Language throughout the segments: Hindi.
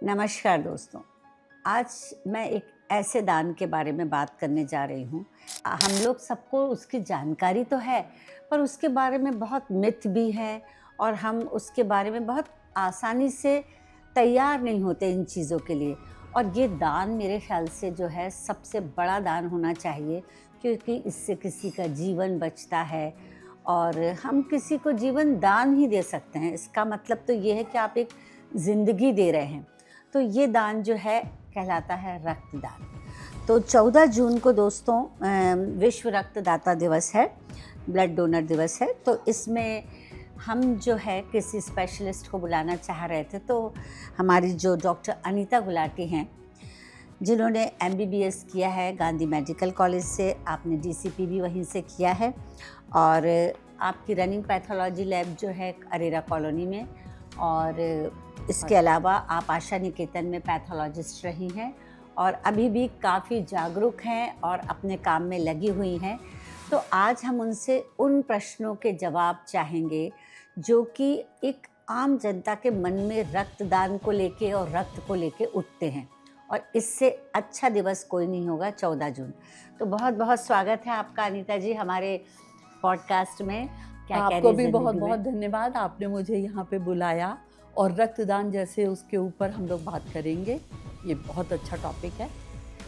नमस्कार दोस्तों। आज मैं एक ऐसे दान के बारे में बात करने जा रही हूँ। हम लोग सबको उसकी जानकारी तो है, पर उसके बारे में बहुत मिथ भी है और हम उसके बारे में बहुत आसानी से तैयार नहीं होते इन चीज़ों के लिए। और ये दान मेरे ख़्याल से जो है सबसे बड़ा दान होना चाहिए, क्योंकि इससे किसी का जीवन बचता है और हम किसी को जीवन दान ही दे सकते हैं। इसका मतलब तो ये है कि आप एक ज़िंदगी दे रहे हैं। तो ये दान जो है कहलाता है रक्तदान। तो 14 जून को दोस्तों विश्व रक्तदाता दिवस है, ब्लड डोनर दिवस है। तो इसमें हम जो है किसी स्पेशलिस्ट को बुलाना चाह रहे थे, तो हमारी जो डॉक्टर अनीता गुलाटी हैं, जिन्होंने MBBS किया है गांधी मेडिकल कॉलेज से, आपने DCP भी वहीं से किया है और आपकी रनिंग पैथोलॉजी लैब जो है अरेरा कॉलोनी में, और इसके अलावा आप आशा निकेतन में पैथोलॉजिस्ट रही हैं और अभी भी काफ़ी जागरूक हैं और अपने काम में लगी हुई हैं। तो आज हम उनसे उन प्रश्नों के जवाब चाहेंगे जो कि एक आम जनता के मन में रक्तदान को लेके और रक्त को लेके उठते हैं, और इससे अच्छा दिवस कोई नहीं होगा 14 जून। तो बहुत बहुत स्वागत है आपका अनीता जी हमारे पॉडकास्ट में। क्या आपको भी बहुत बहुत धन्यवाद, आपने मुझे यहाँ पे बुलाया और रक्तदान जैसे उसके ऊपर हम लोग बात करेंगे। ये बहुत अच्छा टॉपिक है।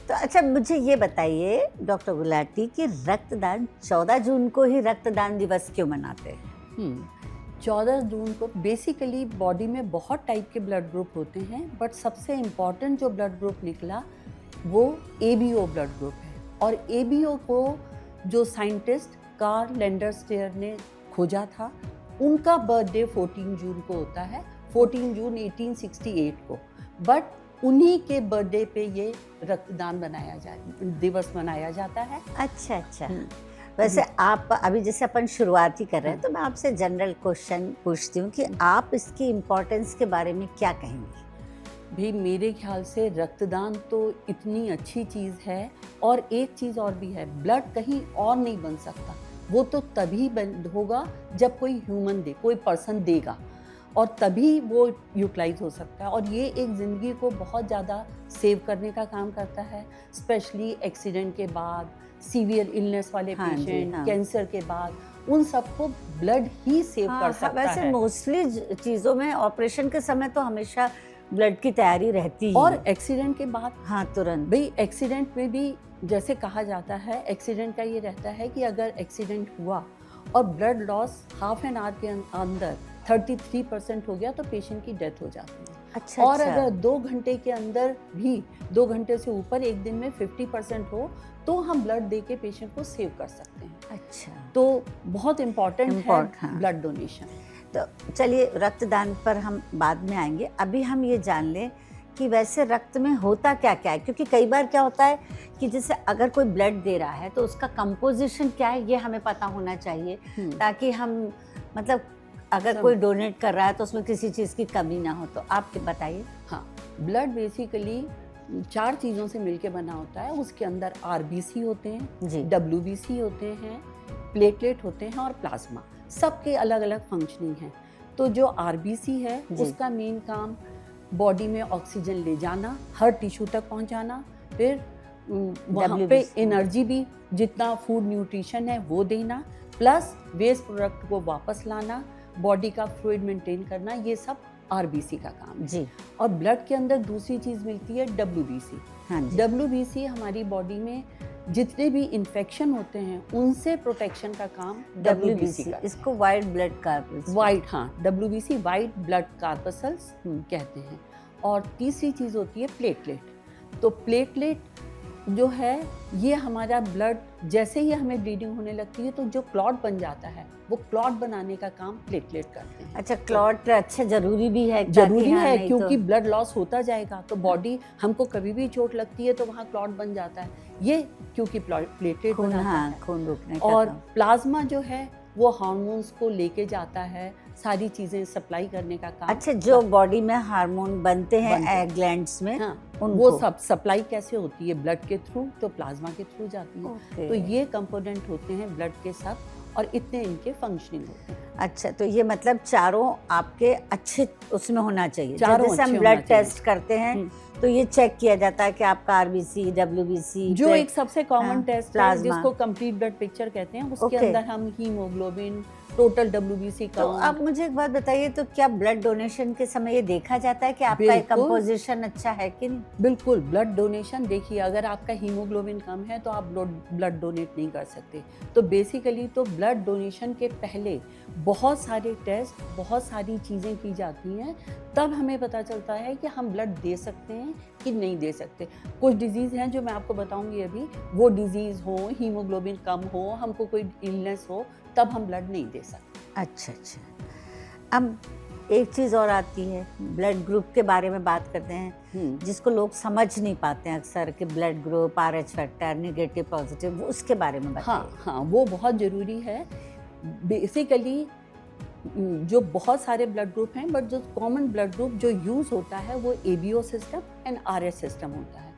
तो अच्छा, मुझे ये बताइए डॉक्टर गुलाटी कि रक्तदान 14 जून को ही रक्तदान दिवस क्यों मनाते हैं? 14 जून को बेसिकली बॉडी में बहुत टाइप के ब्लड ग्रुप होते हैं, बट सबसे इम्पॉर्टेंट जो ब्लड ग्रुप निकला वो ABO ब्लड ग्रुप है। और ABO को जो साइंटिस्ट कार्ल लैंडरस्टेयर ने खोजा था, उनका बर्थडे 14 जून को होता है, 14 जून 1868 को। बट उन्हीं के बर्थडे पे ये रक्तदान दिवस मनाया जाता है। अच्छा। वैसे आप अभी जैसे अपन शुरुआत ही कर रहे हैं, तो मैं आपसे जनरल क्वेश्चन पूछती हूँ कि आप इसकी इम्पोर्टेंस के बारे में क्या कहेंगी? भाई मेरे ख्याल से रक्तदान तो इतनी अच्छी चीज़ है, और एक चीज़ और भी है, ब्लड कहीं और नहीं बन सकता। वो तो तभी होगा जब कोई ह्यूमन दे, कोई पर्सन देगा, और तभी वो यूटिलाइज हो सकता है। और ये एक ज़िंदगी को बहुत ज़्यादा सेव करने का काम करता है, स्पेशली एक्सीडेंट के बाद, सीवियर इलनेस वाले पेशेंट, कैंसर के बाद, उन सबको ब्लड ही सेव कर सकता है। वैसे मोस्टली चीज़ों में ऑपरेशन के समय तो हमेशा ब्लड की तैयारी रहती है, और एक्सीडेंट के बाद तुरंत। भाई एक्सीडेंट में भी जैसे कहा जाता है, एक्सीडेंट का ये रहता है कि अगर एक्सीडेंट हुआ और blood loss half an hour के अंदर 33% हो गया तो पेशेंट की डेथ हो जाती है। अच्छा, और अगर 2 घंटे के अंदर भी, 2 घंटे से ऊपर एक दिन में 50% हो, तो हम ब्लड दे के पेशेंट को सेव कर सकते हैं। अच्छा, तो बहुत इम्पॉर्टेंट है ब्लड डोनेशन। तो चलिए रक्तदान पर हम बाद में आएंगे। अभी हम ये जान लें कि वैसे रक्त में होता क्या क्या है, क्योंकि कई बार क्या होता है कि जैसे अगर कोई ब्लड दे रहा है तो उसका कंपोजिशन क्या है ये हमें पता होना चाहिए, ताकि हम मतलब अगर कोई डोनेट कर रहा है तो उसमें किसी चीज़ की कमी ना हो। तो आप बताइए। ब्लड बेसिकली 4 चीज़ों से मिलके बना होता है। उसके अंदर RBC होते हैं, WBC होते हैं, प्लेटलेट होते हैं और प्लाज्मा। सबके अलग अलग फंक्शनिंग है। तो जो RBC है उसका मेन काम बॉडी में ऑक्सीजन ले जाना, हर टिश्यू तक पहुंचाना, फिर वहाँ पे एनर्जी भी, जितना फूड न्यूट्रिशन है वो देना, प्लस वेस्ट प्रोडक्ट को वापस लाना, बॉडी का फ्लूइड मेंटेन करना, ये सब RBC का काम है। और ब्लड के अंदर दूसरी चीज़ मिलती है WBC। WBC हमारी बॉडी में जितने भी इन्फेक्शन होते हैं उनसे प्रोटेक्शन का काम WBC का। इसको white blood corpus, WBC white blood corpuscles कहते हैं। और तीसरी चीज़ होती है प्लेटलेट। तो प्लेटलेट जो है, ये हमारा ब्लड जैसे ही हमें ब्लीडिंग होने लगती है तो जो क्लॉट बन जाता है, वो क्लॉट बनाने का काम प्लेटलेट करते हैं। अच्छा, क्लॉट अच्छा जरूरी भी है? जरूरी है, क्योंकि ब्लड लॉस होता जाएगा तो बॉडी, हमको कभी भी चोट लगती है तो वहाँ क्लॉट बन जाता है, ये क्योंकि प्लेटलेट बनाता है। खून रोकने का। और प्लाज्मा जो है वो हार्मोन्स को लेके जाता है, सारी चीजें सप्लाई करने का काम। अच्छा, जो बॉडी में हार्मोन बनते हैं ग्लैंड्स में, वो सब सप्लाई कैसे होती है? ब्लड के थ्रू, तो प्लाज्मा के थ्रू जाती है। तो ये कंपोनेंट होते हैं ब्लड के सब। और इतने इनके फंक्शनिंग होते हैं। अच्छा, तो ये मतलब चारों आपके अच्छे उसमें होना चाहिए। चारों जैसे हम अच्छे ब्लड होना चाहिए। टेस्ट करते हैं तो ये चेक किया जाता है कि आपका आरबीसी, डब्ल्यूबीसी, जो एक सबसे कॉमन टेस्ट है प्लाज्मा, जिसको कंप्लीट ब्लड पिक्चर कहते हैं, उसके ओके। अंदर हम हीमोग्लोबिन, टोटल डब्ल्यूबीसी तो काउंट। अब मुझे एक बात बताइए, तो क्या ब्लड डोनेशन के समय ये देखा जाता है कि आपका बिल्कुल। कंपोजिशन अच्छा है कि नहीं? बिल्कुल, ब्लड डोनेशन देखिए, अगर आपका हीमोग्लोबिन कम है तो आप ब्लड डोनेट नहीं कर सकते। तो बेसिकली तो ब्लड डोनेशन के पहले बहुत सारे टेस्ट, बहुत सारी चीज़ें की जाती हैं, तब हमें पता चलता है कि हम ब्लड दे सकते हैं कि नहीं दे सकते। कुछ डिजीज़ हैं जो मैं आपको बताऊंगी अभी, वो डिजीज़ हो, हीमोग्लोबिन कम हो, हमको कोई इलनेस हो, तब हम ब्लड नहीं दे सकते। अच्छा अच्छा। अब एक चीज़ और आती है, ब्लड ग्रुप के बारे में बात करते हैं, जिसको लोग समझ नहीं पाते हैं अक्सर कि blood group, RH factor, negative, positive, उसके बारे में बताइए। हाँ, वो बहुत ज़रूरी है। बेसिकली जो बहुत सारे ब्लड ग्रुप हैं, बट जो कॉमन ब्लड ग्रुप जो यूज़ होता है वो ABO system and RH system होता है।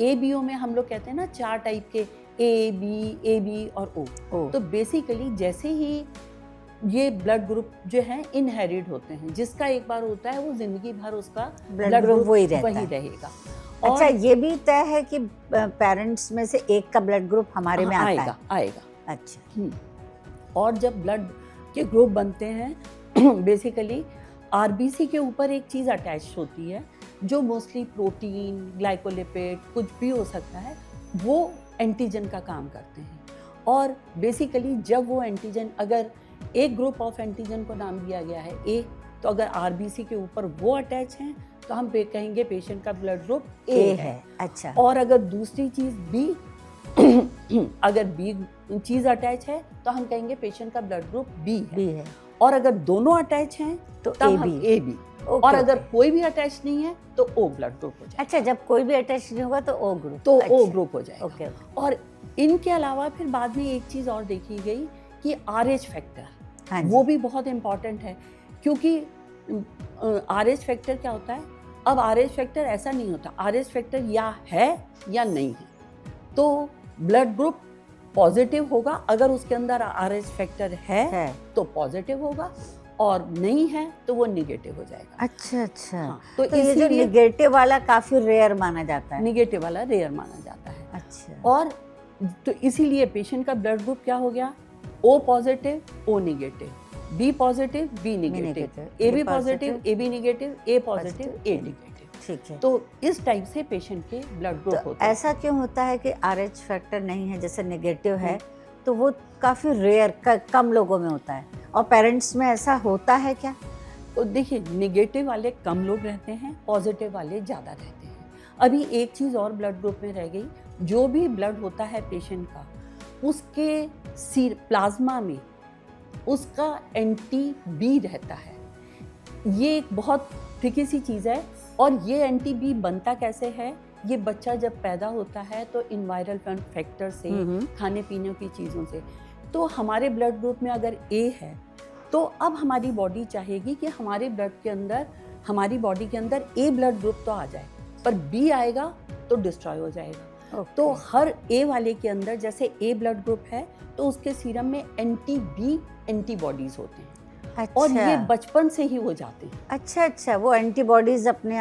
ABO में हम लोग कहते हैं ना 4 टाइप के, AB और O। तो बेसिकली जैसे ही ये ब्लड ग्रुप जो है इनहेरिट होते हैं, जिसका एक बार होता है वो जिंदगी भर उसका ब्लड ग्रुप वही रहेगा। अच्छा, ये भी तय है कि पेरेंट्स में से एक का ब्लड ग्रुप हमारे में आता है? आएगा। अच्छा। और जब ब्लड के ग्रुप बनते हैं बेसिकली आरबीसी के ऊपर एक चीज़ अटैच होती है जो मोस्टली प्रोटीन, ग्लाइकोलिपिड, कुछ भी हो सकता है, वो एंटीजन का काम करते हैं। और बेसिकली जब वो एंटीजन, अगर एक ग्रुप ऑफ एंटीजन को नाम दिया गया है ए, तो अगर आरबीसी के ऊपर वो अटैच हैं तो हम कहेंगे पेशेंट का ब्लड ग्रुप ए है। अच्छा। और अगर दूसरी चीज़ बी अगर बी चीज़ अटैच है तो हम कहेंगे पेशेंट का ब्लड ग्रुप बी है। और अगर दोनों अटैच हैं तो तब हम ए बी। और अगर कोई भी अटैच नहीं है तो ओ ब्लड ग्रुप हो जाएगा। अच्छा, जब कोई भी अटैच नहीं होगा तो ओ ग्रुप, तो अच्छा। ओ ग्रुप हो जाएगा। ओके। और इनके अलावा फिर बाद में एक चीज़ और देखी गई कि RH फैक्टर, हाँ, वो भी बहुत इम्पॉर्टेंट है। क्योंकि RH फैक्टर क्या होता है, अब RH फैक्टर ऐसा नहीं होता, RH फैक्टर या है या नहीं है। तो ब्लड ग्रुप पॉजिटिव होगा, अगर उसके अंदर RH फैक्टर है तो पॉजिटिव होगा, और नहीं है तो वो निगेटिव हो जाएगा। अच्छा अच्छा। हाँ, तो ये जो निगेटिव वाला काफी रेयर माना जाता है? निगेटिव वाला रेयर माना जाता है। अच्छा। और तो इसीलिए पेशेंट का ब्लड ग्रुप क्या हो गया, O positive, O negative, B positive, B negative, AB positive, AB negative, A positive, A negative. ठीक है। तो इस टाइप से पेशेंट के ब्लड ग्रुप तो होते हैं। ऐसा क्यों होता है कि RH फैक्टर नहीं है, जैसे नेगेटिव है तो वो काफ़ी रेयर, कम लोगों में होता है, और पेरेंट्स में ऐसा होता है क्या? तो देखिए, नेगेटिव वाले कम लोग रहते हैं, पॉजिटिव वाले ज़्यादा रहते हैं। अभी एक चीज़ और ब्लड ग्रुप में रह गई, जो भी ब्लड होता है पेशेंट का, उसके प्लाज्मा में उसका एंटी-बी रहता है। ये एक बहुत ट्रिकी सी चीज़ है। और ये एंटी-बी बनता कैसे है, ये बच्चा जब पैदा होता है तो इन्वायरल फैक्टर से, खाने पीने की चीज़ों से। तो हमारे ब्लड ग्रुप में अगर ए है तो अब हमारी बॉडी चाहेगी कि हमारे ब्लड के अंदर, हमारी बॉडी के अंदर ए ब्लड ग्रुप तो आ जाए, पर बी आएगा तो डिस्ट्रॉय हो जाएगा। तो हर ए वाले के अंदर जैसे ए ब्लड ग्रुप है तो उसके सीरम में एंटी-बी एंटीबॉडीज होते हैं। अच्छा। और ये बचपन से ही हो जाते हैं। अच्छा अच्छा, वो एंटीबॉडीज अपने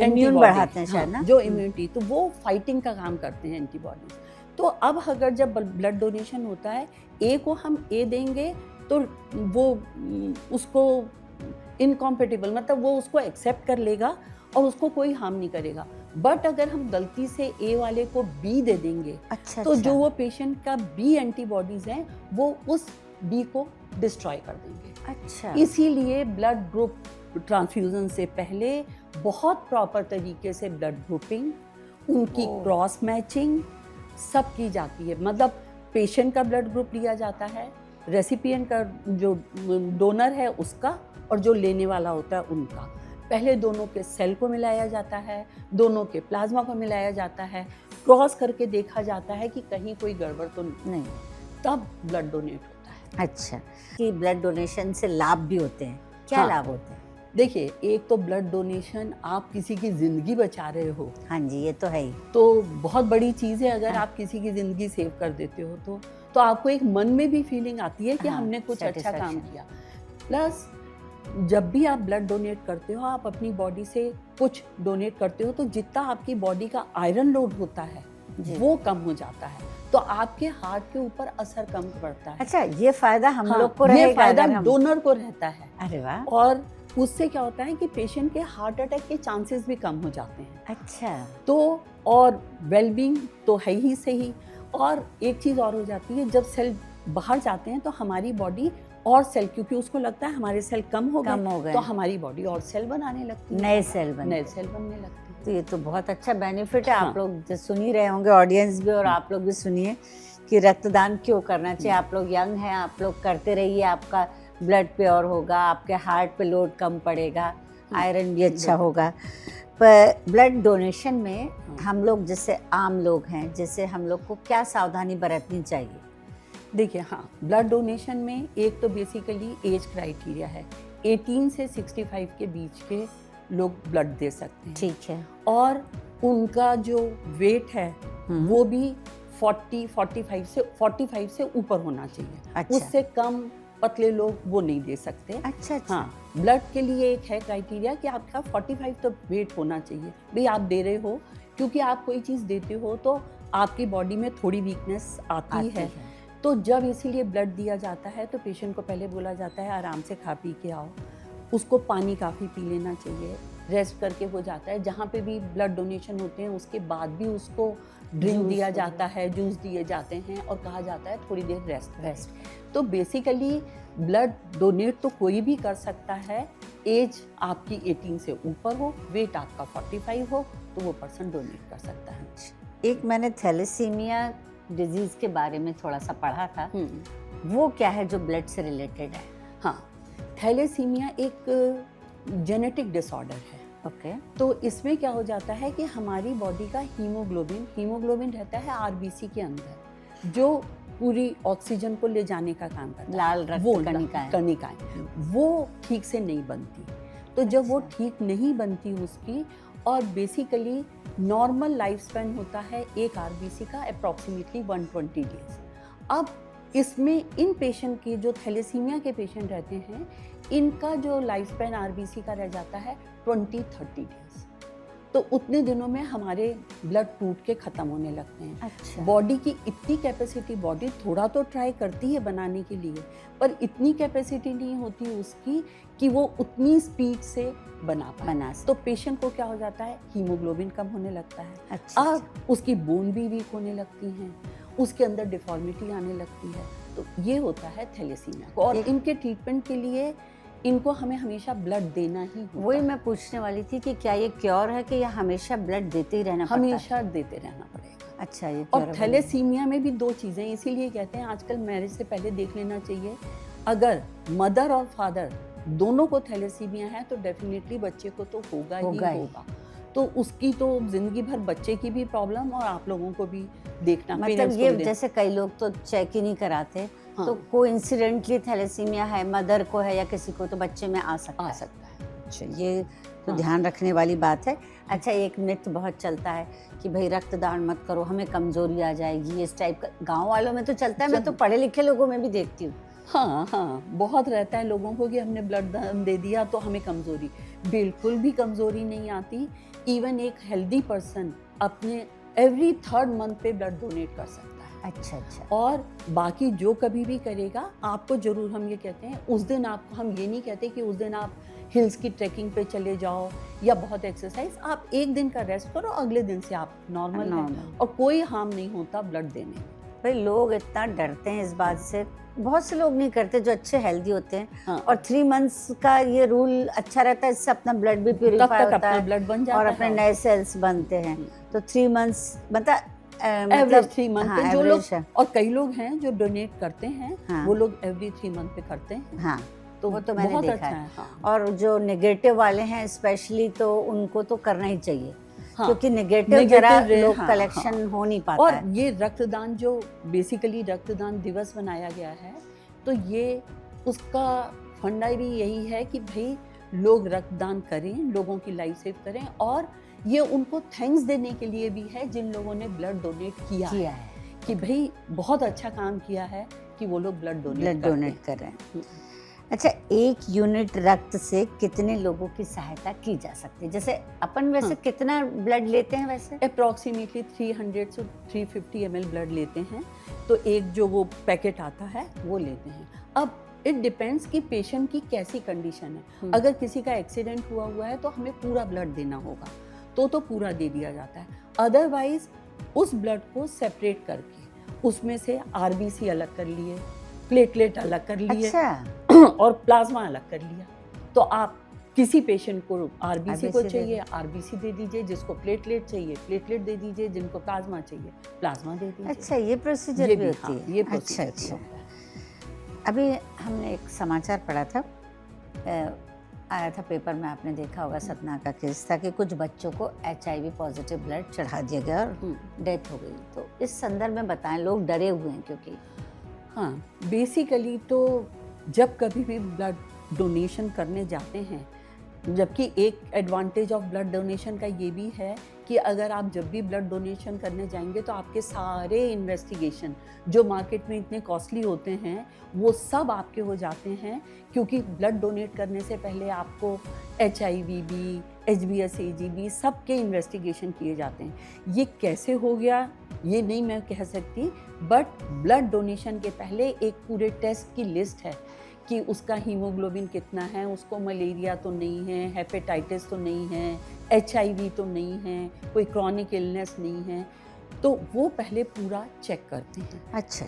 इम्यून बढ़ाते हैं शायद ना, जो इम्यूनिटी, तो वो फाइटिंग का काम करते हैं एंटीबॉडीज। तो अब अगर जब ब्लड डोनेशन होता है, ए को हम ए देंगे तो वो उसको इनकॉम्पेटिबल, मतलब वो उसको एक्सेप्ट कर लेगा और उसको कोई हार्म नहीं करेगा। बट अगर हम गलती से ए वाले को बी दे देंगे, तो जो वो पेशेंट का बी एंटीबॉडीज हैं वो उस बी को डिस्ट्रॉय कर देंगे। अच्छा। इसीलिए ब्लड ग्रुप ट्रांसफ्यूजन से पहले बहुत प्रॉपर तरीके से ब्लड ग्रुपिंग, उनकी क्रॉस मैचिंग सब की जाती है। मतलब पेशेंट का ब्लड ग्रुप लिया जाता है, रेसिपिएंट का, जो डोनर है उसका, और जो लेने वाला होता है उनका। पहले दोनों के सेल को मिलाया जाता है, दोनों के प्लाज्मा को मिलाया जाता है, क्रॉस करके देखा जाता है कि कहीं कोई गड़बड़ तो नहीं, तब ब्लड डोनेट होता है। अच्छा, कि ब्लड डोनेशन से लाभ भी होते हैं, क्या लाभ होते हैं? देखिए, एक तो ब्लड डोनेशन, आप किसी की ज़िंदगी बचा रहे हो। हाँ जी, ये तो है ही। तो बहुत बड़ी चीज़ है अगर आप किसी की ज़िंदगी सेव कर देते हो तो तो आपको एक मन में भी फीलिंग आती है कि हाँ, हमने कुछ अच्छा काम satisfaction। किया। प्लस जब भी आप ब्लड डोनेट करते हो, आप अपनी बॉडी से कुछ डोनेट करते हो, तो जितना आपकी बॉडी का आयरन लोड होता है जी। वो कम हो जाता है, तो आपके हार्ट के ऊपर असर कम पड़ता है। अच्छा, ये फायदा हम हाँ, लोग को रहेगा ये फायदा अगर हम... डोनर को रहता है। अरे वाह। और उससे क्या होता है कि पेशेंट के हार्ट अटैक के चांसेस भी कम हो जाते हैं। अच्छा। तो और वेलबींग तो है ही सही, और एक चीज़ और हो जाती है, जब सेल बाहर जाते हैं तो हमारी बॉडी और सेल, क्योंकि उसको लगता है हमारे सेल कम हो गए, तो हमारी बॉडी और सेल बनाने लगती है, नए सेल बनने लगते हैं। तो ये तो बहुत अच्छा बेनिफिट है। हाँ। आप लोग जो सुन ही रहे होंगे, ऑडियंस भी, और आप लोग भी सुनिए कि रक्तदान क्यों करना चाहिए। आप लोग यंग हैं, आप लोग करते रहिए, आपका ब्लड प्योर होगा, आपके हार्ट पे लोड कम पड़ेगा, आयरन भी अच्छा होगा। पर ब्लड डोनेशन में हम लोग जैसे आम लोग हैं, जैसे हम लोग को क्या सावधानी बरतनी चाहिए? देखिए, हाँ, ब्लड डोनेशन में एक तो बेसिकली एज क्राइटेरिया है, 18 से 65 के बीच के लोग ब्लड दे सकते हैं। ठीक है। और उनका जो वेट है वो भी 45 से ऊपर होना चाहिए। अच्छा। उससे कम पतले लोग वो नहीं दे सकते। अच्छा। हाँ, ब्लड के लिए एक है क्राइटेरिया कि आपका 45 तो वेट होना चाहिए। भाई आप दे रहे हो, क्योंकि आप कोई चीज़ देते हो तो आपकी बॉडी में थोड़ी वीकनेस आती है। तो जब इसीलिए ब्लड दिया जाता है तो पेशेंट को पहले बोला जाता है आराम से खा पी के आओ, उसको पानी काफ़ी पी लेना चाहिए, रेस्ट करके हो जाता है। जहाँ पे भी ब्लड डोनेशन होते हैं उसके बाद भी उसको ड्रिंक दिया जाता है, जूस दिए जाते हैं, और कहा जाता है थोड़ी देर रेस्ट। तो बेसिकली ब्लड डोनेट तो कोई भी कर सकता है, एज आपकी 18 से ऊपर हो, वेट आपका 45 हो, तो वो पर्सन डोनेट कर सकता है। एक मैंने थैलेसीमिया डिजीज़ के बारे में थोड़ा सा पढ़ा था, वो क्या है जो ब्लड से रिलेटेड है? हाँ, थैलेसीमिया एक जेनेटिक डिसऑर्डर है। ओके। तो इसमें क्या हो जाता है कि हमारी बॉडी का हीमोग्लोबिन रहता है आरबीसी के अंदर, जो पूरी ऑक्सीजन को ले जाने का काम करता है। लाल रक्त कणिकाएं वो ठीक से नहीं बनती। तो जब वो ठीक नहीं बनती उसकी, और बेसिकली नॉर्मल लाइफ स्पैन होता है एक आरबीसी का अप्रॉक्सीमेटली 120 डेज। अब इसमें इन पेशेंट के जो थैलेसीमिया के पेशेंट रहते हैं, इनका जो लाइफ स्पैन आरबीसी का रह जाता है 20-30 डेज। तो उतने दिनों में हमारे ब्लड टूट के ख़त्म होने लगते हैं। अच्छा। बॉडी की इतनी कैपेसिटी, बॉडी थोड़ा तो ट्राई करती है बनाने के लिए, पर इतनी कैपेसिटी नहीं होती उसकी कि वो उतनी स्पीड से बना पाए। तो पेशेंट को क्या हो जाता है, हीमोग्लोबिन कम होने लगता है। अच्छा। अब उसकी बोन भी वीक होने लगती हैं, उसके अंदर डिफॉर्मिटी आने लगती है। तो ये होता है थैलेसीमिया। और इनके ट्रीटमेंट के लिए इनको हमें हमेशा ब्लड देना ही होता है। वही मैं पूछने वाली थी कि क्या ये क्योर है कि या हमेशा ब्लड देते ही रहना पड़ता है? हमेशा देते रहना पड़ेगा। अच्छा, ये और थैलेसीमिया में भी दो चीज़ें, इसीलिए कहते हैं आजकल मैरिज से पहले देख लेना चाहिए। अगर मदर और फादर दोनों को थैलेसीमिया है तो डेफिनेटली बच्चे को तो होगा ही होगा। तो उसकी तो जिंदगी भर बच्चे की भी प्रॉब्लम और आप लोगों को भी देखना। मतलब ये जैसे कई लोग तो चेक ही नहीं कराते, हाँ। तो कोइंसिडेंटली थैलेसीमिया है, मदर को है या किसी को, तो बच्चे में आ सकता है। अच्छा, ये तो ध्यान रखने वाली बात है। अच्छा, एक मिथ बहुत चलता है कि भाई रक्तदान मत करो, हमें कमजोरी आ जाएगी, इस टाइप का गाँव वालों में तो चलता है। मैं तो पढ़े लिखे लोगों में भी देखती हूँ। हाँ, बहुत रहता है लोगों को कि हमने ब्लड दान दे दिया तो हमें कमजोरी। बिल्कुल भी कमजोरी नहीं आती। इवन एक हेल्दी पर्सन अपने एवरी 3rd मंथ पे ब्लड डोनेट कर सकता है। अच्छा। और बाकी जो कभी भी करेगा, आपको जरूर हम ये कहते हैं, उस दिन आपको हम ये नहीं कहते कि उस दिन आप हिल्स की ट्रैकिंग पे चले जाओ या बहुत एक्सरसाइज। आप एक दिन का रेस्ट करो, अगले दिन से आप नॉर्मल हैं और कोई हार्म नहीं होता ब्लड देने में। भाई लोग इतना डरते हैं इस बात से, बहुत से लोग नहीं करते जो अच्छे हेल्दी होते हैं। हाँ। और 3 मंथ्स का ये रूल अच्छा रहता है, इससे अपना ब्लड भी प्यूरिफाई होता है, ब्लड बन जाता और अपने नए सेल्स बनते हैं। तो 3 मंथ्स मतलब एवरेज 3 मंथ पे जो लोग, और कई लोग हैं जो डोनेट करते हैं। हाँ। वो लोग एवरी 3 मंथ पे करते हैं। हाँ, तो वो तो मैंने देखा है। हाँ। और जो नेगेटिव वाले हैं स्पेशली, तो उनको तो करना ही चाहिए। हाँ, क्योंकि नेगेटिव जरा लोग कलेक्शन हो नहीं पाता और है। ये रक्तदान, जो बेसिकली रक्तदान दिवस बनाया गया है, तो ये उसका फंडा भी यही है कि भाई लोग रक्तदान करें, लोगों की लाइफ सेव करें। और ये उनको थैंक्स देने के लिए भी है जिन लोगों ने ब्लड डोनेट किया है। कि भाई बहुत अच्छा काम किया है कि वो लोग ब्लड डोनेट कर रहे हैं। अच्छा, 1 यूनिट रक्त से कितने लोगों की सहायता की जा सकती है? जैसे अपन वैसे कितना ब्लड लेते हैं वैसे? अप्रॉक्सीमेटली 300 से 350 ml ब्लड लेते हैं, तो एक जो वो पैकेट आता है वो लेते हैं। अब इट डिपेंड्स कि पेशेंट की कैसी कंडीशन है। अगर किसी का एक्सीडेंट हुआ है तो हमें पूरा ब्लड देना होगा, तो पूरा दे दिया जाता है। अदरवाइज उस ब्लड को सेपरेट करके उसमें से आरबीसी अलग कर लिए, प्लेटलेट अलग कर लिए, अच्छा। और प्लाज्मा अलग कर लिया। तो आप किसी पेशेंट को आरबीसी को चाहिए आरबीसी दे दीजिए, जिसको प्लेटलेट चाहिए प्लेटलेट दे दीजिए, जिनको प्लाज्मा चाहिए प्लाज्मा दे दीजिए। अच्छा, ये प्रोसीजर भी होती है? ये प्रोसीजर अच्छा। अभी हमने एक समाचार पढ़ा था, आया था पेपर में, आपने देखा होगा, सतना का केस था कि कुछ बच्चों को HIV पॉजिटिव ब्लड चढ़ा दिया गया और डेथ हो गई। तो इस संदर्भ में बताएं, लोग डरे हुए हैं क्योंकि हाँ, बेसिकली तो जब कभी भी ब्लड डोनेशन करने जाते हैं, जबकि एक एडवांटेज ऑफ ब्लड डोनेशन का ये भी है कि अगर आप जब भी ब्लड डोनेशन करने जाएंगे तो आपके सारे इन्वेस्टिगेशन जो मार्केट में इतने कॉस्टली होते हैं वो सब आपके हो जाते हैं, क्योंकि ब्लड डोनेट करने से पहले आपको HIV, HBS AGB सबके इन्वेस्टिगेशन किए जाते हैं। ये कैसे हो गया ये नहीं मैं कह सकती, बट ब्लड डोनेशन के पहले एक पूरे टेस्ट की लिस्ट है कि उसका हीमोग्लोबिन कितना है, उसको मलेरिया तो नहीं है, हेपेटाइटिस तो नहीं है, HIV तो नहीं है, कोई क्रॉनिक इलनेस नहीं है, तो वो पहले पूरा चेक करते हैं। अच्छा।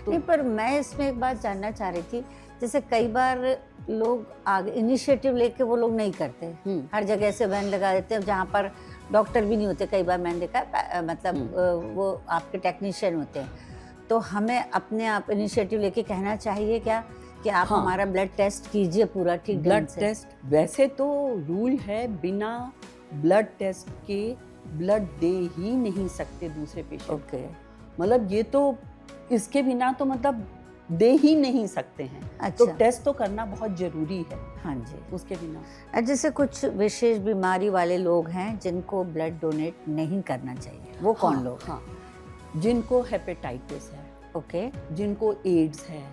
तो नहीं, पर मैं इसमें एक बात जानना चाह रही थी, जैसे कई बार लोग आगे इनिशिएटिव लेके वो लोग नहीं करते, हर जगह से वैन लगा देते हैं जहाँ पर डॉक्टर भी नहीं होते। कई बार मैंने देखा मतलब वो आपके टेक्नीशियन होते हैं। तो हमें अपने आप इनिशिएटिव लेके कहना चाहिए क्या कि आप हमारा ब्लड टेस्ट कीजिए पूरा ठीक ब्लड टेस्ट? वैसे तो रूल है बिना ब्लड टेस्ट के ब्लड दे ही नहीं सकते दूसरे पेशेंट। ओके। मतलब ये तो इसके बिना तो मतलब दे ही नहीं सकते हैं। अच्छा। तो टेस्ट तो करना बहुत जरूरी है। हाँ जी, उसके बिना। जैसे कुछ विशेष बीमारी वाले लोग हैं जिनको ब्लड डोनेट नहीं करना चाहिए, वो कौन लोग? हाँ, जिनको हेपेटाइटिस है, ओके, जिनको एड्स है,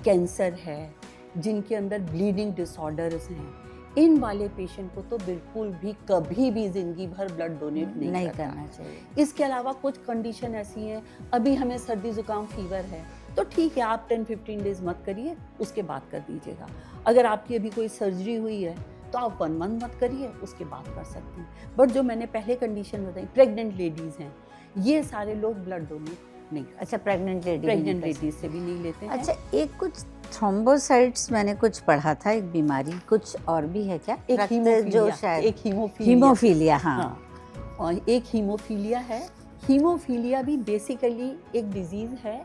कैंसर है, जिनके अंदर ब्लीडिंग डिसऑर्डर्स हैं, इन वाले पेशेंट को तो बिल्कुल भी कभी भी जिंदगी भर ब्लड डोनेट नहीं करना चाहिए। इसके अलावा कुछ कंडीशन ऐसी हैं, अभी हमें सर्दी जुकाम फीवर है तो ठीक है आप 10-15 डेज मत करिए, उसके बाद कर दीजिएगा। अगर आपकी अभी कोई सर्जरी हुई है तो आप 1 मंथ मत करिए, उसके बाद कर सकते हैं। बट जो मैंने पहले कंडीशन बताई, प्रेग्नेंट लेडीज हैं, ये सारे लोग ब्लड डोनेट नहीं। अच्छा, प्रेग्नेंट लेडीज से भी नहीं लेते हैं। अच्छा, एक कुछ थ्रोम्बोसाइट्स मैंने कुछ पढ़ा था, एक बीमारी कुछ और भी है क्या? एक हीमोफीलिया। हाँ, और एक हीमोफीलिया है। हीमोफीलिया भी बेसिकली एक डिजीज है।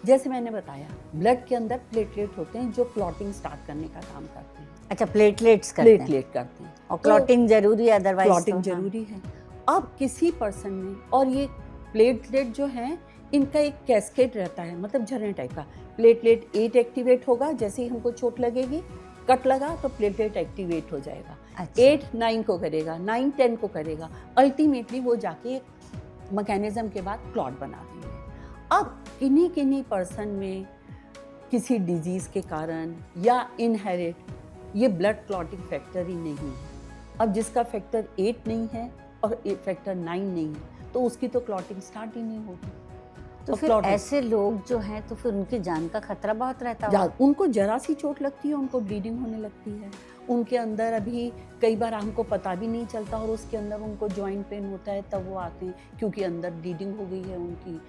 जैसे मैंने बताया, ब्लड के अंदर प्लेटलेट होते हैं जो क्लॉटिंग स्टार्ट करने का काम करते हैं। अच्छा, प्लेटलेट करते हैं और क्लॉटिंग जरूरी है, अदरवाइज क्लॉटिंग जरूरी है। अब किसी पर्सन में, और ये प्लेटलेट जो है इनका एक कैस्केड रहता है, मतलब झरने टाइप का। प्लेटलेट 8 एक्टिवेट होगा, जैसे ही हमको चोट लगेगी, कट लगा तो प्लेटलेट एक्टिवेट हो जाएगा। अच्छा। 8 9 को करेगा, 9 10 को करेगा, अल्टीमेटली वो जाके एक मैकेनिज्म के बाद क्लॉट बना देंगे। अब किन्हीं पर्सन में किसी डिजीज के कारण या इनहेरिट ये ब्लड क्लॉटिंग फैक्टर ही नहीं है। अब जिसका फैक्टर 8 नहीं है और फैक्टर 9 नहीं है तो उसकी तो क्लॉटिंग स्टार्ट ही नहीं होगी। तो फिर ऐसे लोग जो हैं तो फिर उनकी जान का खतरा बहुत रहता है। उनको जरा सी चोट लगती है, उनको ब्लीडिंग होने लगती है, उनके अंदर अभी कई बार हमको पता भी नहीं चलता और उसके अंदर उनको जॉइंट पेन होता है, तब वो आते हैं क्योंकि अंदर ब्लीडिंग हो गई है उनकी,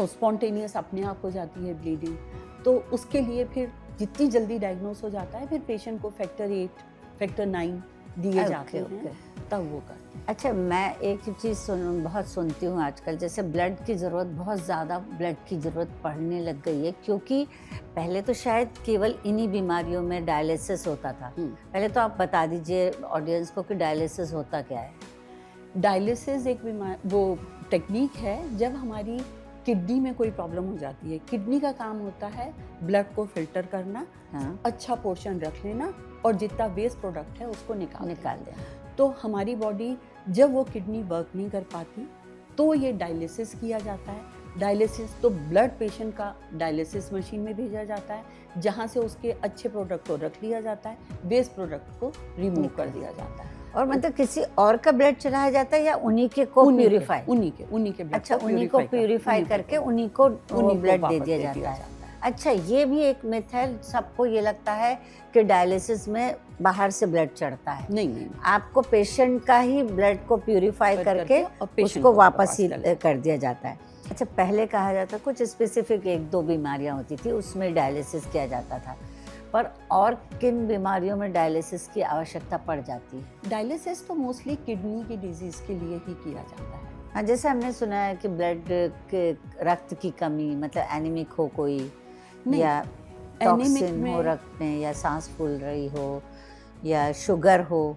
और स्पॉन्टेनियस अपने आप हो जाती है ब्लीडिंग। तो उसके लिए फिर जितनी जल्दी डायग्नोस हो जाता है, फिर पेशेंट को फैक्टर 8 फैक्टर 9 दिए जाते हैं, तब वो करते हैं। अच्छा, मैं एक चीज़ बहुत सुनती हूँ आजकल, जैसे ब्लड की ज़रूरत, बहुत ज़्यादा ब्लड की ज़रूरत पड़ने लग गई है, क्योंकि पहले तो शायद केवल इन्हीं बीमारियों में डायलिसिस होता था। पहले तो आप बता दीजिए ऑडियंस को कि डायलिसिस होता क्या है। डायलिसिस एक वो टेक्निक है जब हमारी किडनी में कोई प्रॉब्लम हो जाती है। किडनी का काम होता है ब्लड को फिल्टर करना, अच्छा पोर्शन रख लेना और जितना वेस्ट प्रोडक्ट है उसको निकाल देना। तो हमारी बॉडी जब वो किडनी वर्क नहीं कर पाती तो ये डायलिसिस किया जाता है। डायलिसिस तो ब्लड पेशेंट का डायलिसिस मशीन में भेजा जाता है, जहाँ से उसके अच्छे प्रोडक्ट को रख लिया जाता है, वेस्ट प्रोडक्ट को रिमूव कर दिया जाता है। और मतलब किसी और का ब्लड चढ़ाया जाता है या उन्हीं के को प्यूरिफाई? उन्हीं के ब्लड अच्छा, उन्हीं को प्यूरिफाई करके उन्हीं को ब्लड दे दिया जाता है। अच्छा, ये भी एक मिथ है, सबको ये लगता है कि डायलिसिस में बाहर से ब्लड चढ़ता है। नहीं, आपको पेशेंट का ही ब्लड को प्यूरिफाई करके उसको वापस ही कर दिया जाता है। अच्छा, पहले कहा जाता कुछ स्पेसिफिक 1-2 बीमारियां होती थी उसमें डायलिसिस किया जाता था, पर और किन बीमारियों में डायलिसिस की आवश्यकता पड़ जाती है? डायलिसिस तो मोस्टली किडनी की डिजीज के लिए ही किया जाता है। हाँ, जैसे हमने सुना है कि ब्लड के रक्त की कमी, मतलब एनीमिक हो कोई, या टॉक्सिन हो रक्त में, या सांस फूल रही हो, या शुगर हो।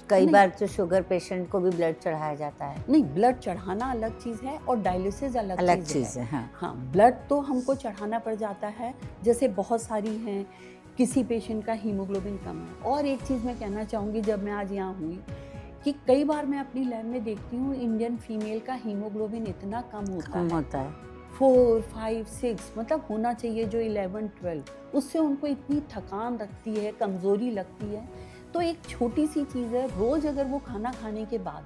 कई बार तो शुगर पेशेंट को भी ब्लड चढ़ाया जाता है। नहीं, ब्लड चढ़ाना अलग चीज़ है और डायलिसिस अलग चीज़ है। हाँ, ब्लड तो हमको चढ़ाना पड़ जाता है, जैसे बहुत सारी हैं, किसी पेशेंट का हीमोग्लोबिन कम है। और एक चीज़ मैं कहना चाहूँगी, जब मैं आज यहाँ हुई, कि कई बार मैं अपनी लैब में देखती हूँ इंडियन फीमेल का हीमोग्लोबिन इतना कम होता है 4, 5, 6, मतलब होना चाहिए जो 11, 12, उससे उनको इतनी थकान लगती है, कमज़ोरी लगती है। तो एक छोटी सी चीज़ है, रोज़ अगर वो खाना खाने के बाद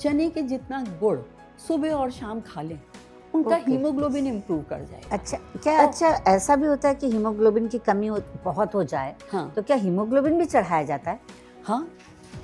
चने के जितना गुड़ सुबह और शाम खा लें, उनका हीमोग्लोबिन इम्प्रूव कर जाएगा। अच्छा, क्या अच्छा ऐसा भी होता है कि हीमोग्लोबिन की कमी बहुत हो जाए? हाँ, तो क्या हीमोग्लोबिन भी चढ़ाया जाता है? हाँ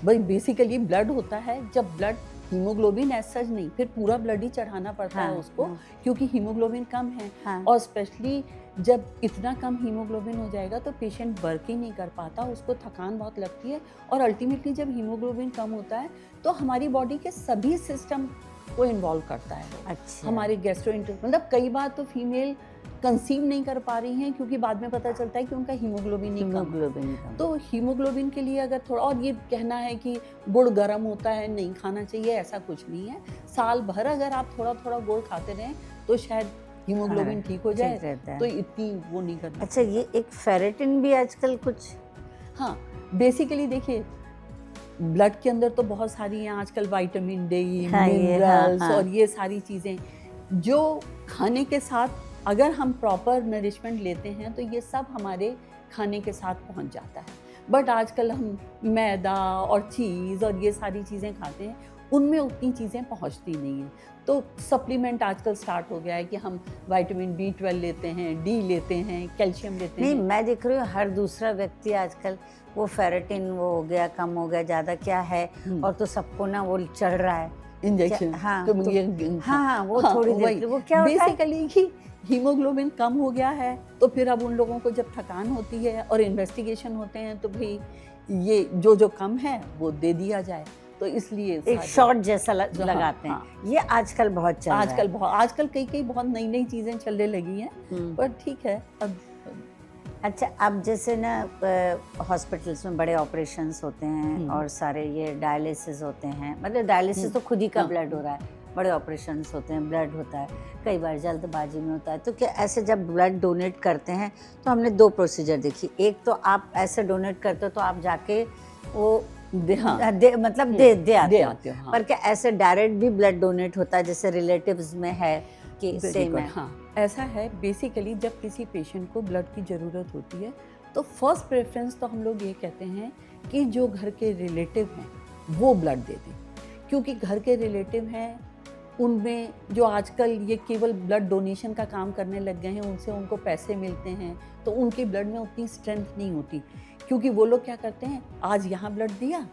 भाई, बेसिकली ब्लड होता है, जब ब्लड हीमोग्लोबिन एज सच नहीं, फिर पूरा ब्लड ही चढ़ाना पड़ता है उसको, क्योंकि हीमोग्लोबिन कम है। और स्पेशली जब इतना कम हीमोग्लोबिन हो जाएगा तो पेशेंट वर्क ही नहीं कर पाता, उसको थकान बहुत लगती है। और अल्टीमेटली जब हीमोग्लोबिन कम होता है तो हमारी बॉडी के सभी सिस्टम को इन्वॉल्व करता है। अच्छा। हमारे गैस्ट्रोइंटेस्टाइन, मतलब कई बार तो फीमेल कंसीव नहीं कर पा रही हैं क्योंकि बाद में पता चलता है कि उनका हीमोग्लोबिन ही कम। तो हीमोग्लोबिन के लिए अगर थोड़ा, और ये कहना है कि गुड़ गर्म होता है, नहीं खाना चाहिए, ऐसा कुछ नहीं है। साल भर अगर आप थोड़ा थोड़ा गुड़ खाते रहें तो शायद हीमोग्लोबिन ठीक हो जाए, तो इतनी वो नहीं करना। अच्छा, ये एक फेरेटिन भी आजकल कुछ, हाँ, बेसिकली देखिए ब्लड के अंदर तो बहुत सारी हैं आजकल, विटामिन डी, मिनरल्स, और ये सारी चीज़ें जो खाने के साथ अगर हम प्रॉपर नरिशमेंट लेते हैं तो ये सब हमारे खाने के साथ पहुंच जाता है। बट आजकल हम मैदा और चीज़ और ये सारी चीज़ें खाते हैं, उनमें उतनी चीज़ें पहुंचती नहीं हैं। तो सप्लीमेंट आजकल स्टार्ट हो गया है कि हम विटामिन B12 लेते हैं, डी लेते हैं, कैल्शियम लेते हैं। नहीं, मैं देख रही हूँ हर दूसरा व्यक्ति आजकल वो फेरेटिन वो हो गया, कम हो गया, ज़्यादा क्या है, और तो सबको ना वो चढ़ रहा है इंजेक्शन। हाँ, तो हाँ, वो थोड़ी देर वो क्या होता है, बेसिकली कि हीमोग्लोबिन कम हो गया है, तो फिर अब उन लोगों को जब थकान होती है और इन्वेस्टिगेशन होते हैं तो भाई ये जो कम है वो दे दिया जाए, तो इसलिए एक शॉट जैसा लगाते हैं। ये आजकल बहुत चल रहा है। आजकल कई बहुत नई चीजें चलने लगी हैं, पर ठीक है अब। अच्छा, अब जैसे ना हॉस्पिटल्स में बड़े ऑपरेशंस होते हैं और सारे ये डायलिसिस होते हैं, मतलब डायलिसिस तो खुद ही का ब्लड हो रहा है, बड़े ऑपरेशंस होते हैं, ब्लड होता है, कई बार जल्दबाजी में होता है। तो क्या ऐसे जब ब्लड डोनेट करते हैं तो हमने 2 प्रोसीजर देखी, एक तो आप ऐसे डोनेट करते हो तो आप जाके वो दे आते हो, पर क्या ऐसे डायरेक्ट भी ब्लड डोनेट होता है जैसे रिलेटिव्स में है कि सेम है? हाँ, ऐसा है। बेसिकली जब किसी पेशेंट को ब्लड की ज़रूरत होती है तो फर्स्ट प्रेफरेंस तो हम लोग ये कहते हैं कि जो घर के रिलेटिव हैं वो ब्लड दे दें, क्योंकि घर के रिलेटिव हैं उनमें जो आजकल ये केवल ब्लड डोनेशन का काम करने लग गए हैं, उनसे उनको पैसे मिलते हैं, तो उनके ब्लड में उतनी स्ट्रेंथ नहीं होती, क्योंकि वो लोग क्या करते हैं, आज यहाँ ब्लड दिया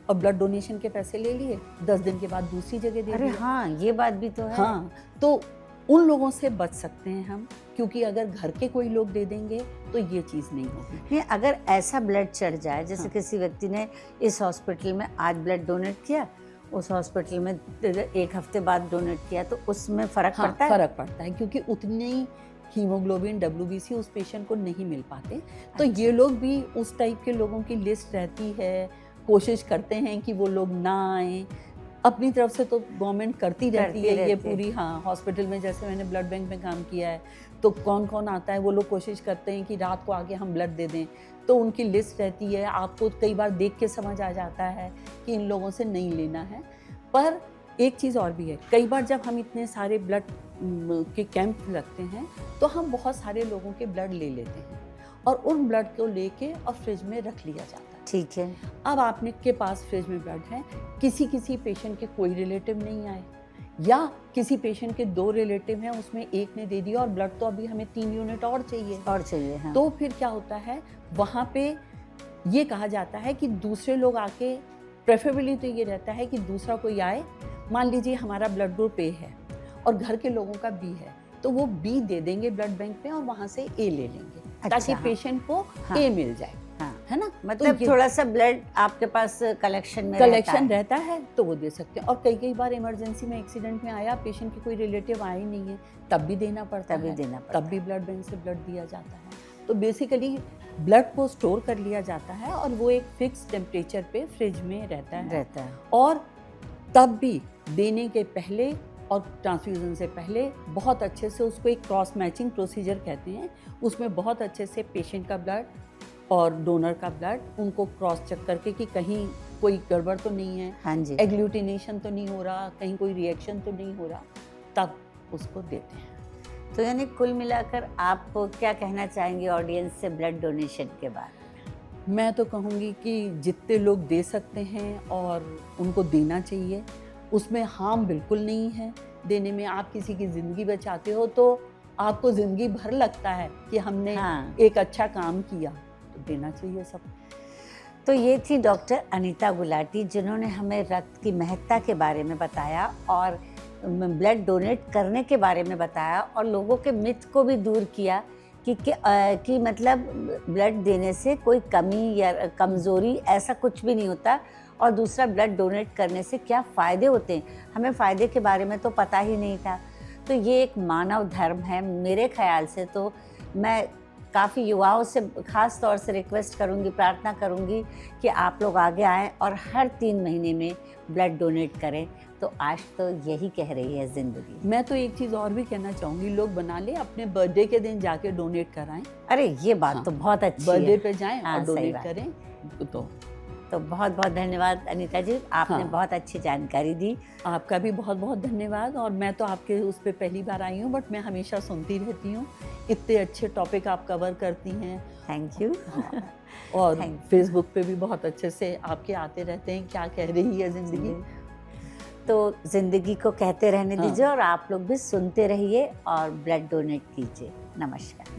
और ब्लड डोनेशन के पैसे ले लिए, 10 दिन के बाद दूसरी जगह दे दिया। अरे हाँ, ये बात भी तो है। हाँ, तो उन लोगों से बच सकते हैं हम, क्योंकि अगर घर के कोई लोग दे देंगे तो ये चीज़ नहीं होगी। नहीं, अगर ऐसा ब्लड चढ़ जाए, जैसे किसी व्यक्ति ने इस हॉस्पिटल में आज ब्लड डोनेट किया, उस हॉस्पिटल में 1 हफ्ते बाद डोनेट किया, तो उसमें फ़र्क पड़ता है? फ़र्क पड़ता है, क्योंकि उतनी हीमोग्लोबिन WBC उस पेशेंट को नहीं मिल पाते। तो ये लोग भी उस टाइप के लोगों की लिस्ट रहती है, कोशिश करते हैं कि वो लोग ना आएँ। अपनी तरफ से तो गवर्नमेंट करती रहती है ये पूरी। हाँ, हॉस्पिटल में जैसे मैंने ब्लड बैंक में काम किया है, तो कौन कौन आता है वो लोग कोशिश करते हैं कि रात को आके हम ब्लड दे दें, तो उनकी लिस्ट रहती है। आपको कई बार देख के समझ आ जाता है कि इन लोगों से नहीं लेना है, पर एक चीज़ और भी है, कई बार जब हम इतने सारे ब्लड के कैंप लगते हैं तो हम बहुत सारे लोगों के ब्लड ले लेते हैं और उन ब्लड को लेके और फ्रिज में रख लिया जाता है। ठीक है। अब आपने के पास फ्रिज में ब्लड है, किसी पेशेंट के कोई रिलेटिव नहीं आए या किसी पेशेंट के 2 रिलेटिव हैं, उसमें एक ने दे दिया और ब्लड तो अभी हमें 3 यूनिट और चाहिए हाँ। तो फिर क्या होता है, वहाँ पे ये कहा जाता है कि दूसरे लोग आके, प्रेफरेबली तो ये रहता है कि दूसरा कोई आए, मान लीजिए हमारा ब्लड ग्रुप ए है और घर के लोगों का बी है, तो वो बी दे देंगे ब्लड बैंक में और वहाँ से ए ले लेंगे। अच्छा, ताकि हाँ। पेशेंट को हाँ। ए मिल जाए। हाँ। है ना, मतलब तो थोड़ा सा ब्लड आपके पास कलेक्शन में रहता है तो वो दे सकते हैं। और कई बार इमरजेंसी में एक्सीडेंट में आया, पेशेंट के कोई रिलेटिव आए ही नहीं है, तब भी देना पड़ता है, तब भी ब्लड बैंक से ब्लड दिया जाता है। तो बेसिकली ब्लड को स्टोर कर लिया जाता है और वो एक फिक्स टेम्परेचर पे फ्रिज में रहता है। और तब भी देने के पहले और ट्रांसफ्यूजन से पहले बहुत अच्छे से उसको एक क्रॉस मैचिंग प्रोसीजर कहते हैं, उसमें बहुत अच्छे से पेशेंट का ब्लड और डोनर का ब्लड उनको क्रॉस चेक करके कि कहीं कोई गड़बड़ तो नहीं है, हाँ जी, एग्लूटिनेशन तो नहीं हो रहा, कहीं कोई रिएक्शन तो नहीं हो रहा, तब उसको देते हैं। तो यानी कुल मिलाकर आप क्या कहना चाहेंगे ऑडियंस से ब्लड डोनेशन के बारे में? मैं तो कहूँगी कि जितने लोग दे सकते हैं और उनको देना चाहिए, उसमें हार्म बिल्कुल नहीं है देने में। आप किसी की ज़िंदगी बचाते हो तो आपको ज़िंदगी भर लगता है कि हमने एक अच्छा काम किया, तो देना चाहिए सब। तो ये थी डॉक्टर अनीता गुलाटी, जिन्होंने हमें रक्त की महत्ता के बारे में बताया और ब्लड डोनेट करने के बारे में बताया और लोगों के मिथ को भी दूर किया कि मतलब ब्लड देने से कोई कमी या कमज़ोरी ऐसा कुछ भी नहीं होता, और दूसरा ब्लड डोनेट करने से क्या फ़ायदे होते हैं, हमें फ़ायदे के बारे में तो पता ही नहीं था। तो ये एक मानव धर्म है मेरे ख़्याल से। तो मैं काफ़ी युवाओं से ख़ास तौर से रिक्वेस्ट करूँगी, प्रार्थना करूँगी कि आप लोग आगे आएँ और हर 3 महीने में ब्लड डोनेट करें। तो आज तो यही कह रही है ज़िंदगी। मैं तो एक चीज़ और भी कहना चाहूँगी, लोग बना ले अपने बर्थडे के दिन जाके डोनेट कराएं। अरे ये बात तो बहुत अच्छी है, बर्थडे पे जाएं और डोनेट करें। तो बहुत बहुत धन्यवाद अनीता जी, आपने बहुत अच्छी जानकारी दी। आपका भी बहुत बहुत धन्यवाद। और मैं तो आपके उस पर पहली बार आई हूँ, बट मैं हमेशा सुनती रहती हूँ, इतने अच्छे टॉपिक आप कवर करती हैं। Thank you. और फेसबुक पे भी बहुत अच्छे से आपके आते रहते हैं, क्या कह रही है ज़िंदगी। तो ज़िंदगी को कहते रहने दीजिए और आप लोग भी सुनते रहिए और ब्लड डोनेट कीजिए। नमस्कार।